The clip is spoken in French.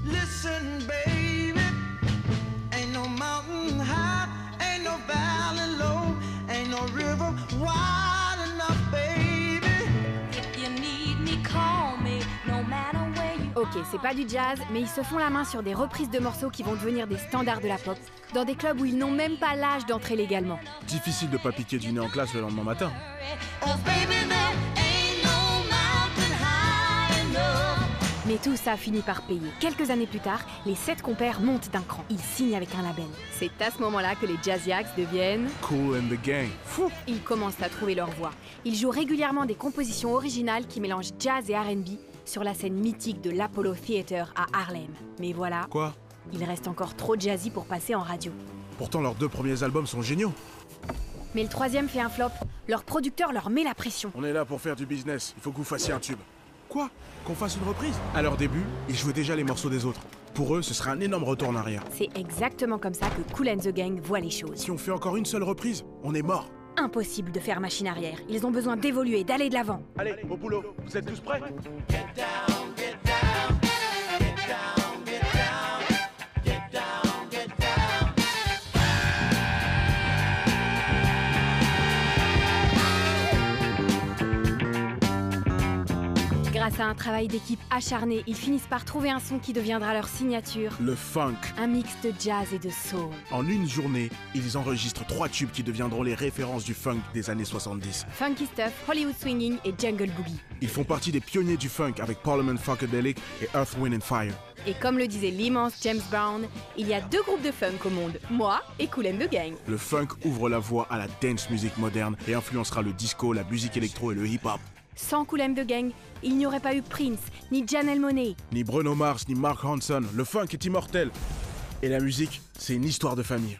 Listen, baby, ain't no mountain high, ain't no valley low, ain't no river wide enough, baby. If you need me, call me, no matter where you are. Ok, c'est pas du jazz, mais ils se font la main sur des reprises de morceaux qui vont devenir des standards de la pop, dans des clubs où ils n'ont même pas l'âge d'entrer légalement. Difficile de pas piquer du nez en classe le lendemain matin. Oh, baby, there ain't no mountain high enough. Mais tout ça finit par payer. Quelques années plus tard, les 7 compères montent d'un cran. Ils signent avec un label. C'est à ce moment-là que les Jazziacs deviennent... Cool and the gang. Fou. Ils commencent à trouver leur voix. Ils jouent régulièrement des compositions originales qui mélangent jazz et R&B sur la scène mythique de l'Apollo Theater à Harlem. Mais voilà, Quoi? il reste encore trop jazzy pour passer en radio. Pourtant leurs 2 premiers albums sont géniaux. Mais le 3e fait un flop. Leur producteur leur met la pression. On est là pour faire du business, il faut que vous fassiez un tube. Quoi? Qu'on fasse une reprise? À leur début, ils jouaient déjà les morceaux des autres. Pour eux, ce sera un énorme retour en arrière. C'est exactement comme ça que Kool and the Gang voit les choses. Si on fait encore une seule reprise, on est mort. Impossible de faire machine arrière. Ils ont besoin d'évoluer, d'aller de l'avant. Allez, au boulot, vous êtes tous prêts? Grâce à un travail d'équipe acharné, ils finissent par trouver un son qui deviendra leur signature. Le funk. Un mix de jazz et de soul. En une journée, ils enregistrent 3 tubes qui deviendront les références du funk des années 70. Funky Stuff, Hollywood Swinging et Jungle Boogie. Ils font partie des pionniers du funk avec Parliament Funkadelic et Earth, Wind and Fire. Et comme le disait l'immense James Brown, il y a 2 groupes de funk au monde, moi et Kool and the Gang. Le funk ouvre la voie à la dance music moderne et influencera le disco, la musique électro et le hip-hop. Sans Kool and the Gang, il n'y aurait pas eu Prince, ni Janelle Monáe. Ni Bruno Mars, ni Mark Ronson, le funk est immortel. Et la musique, c'est une histoire de famille.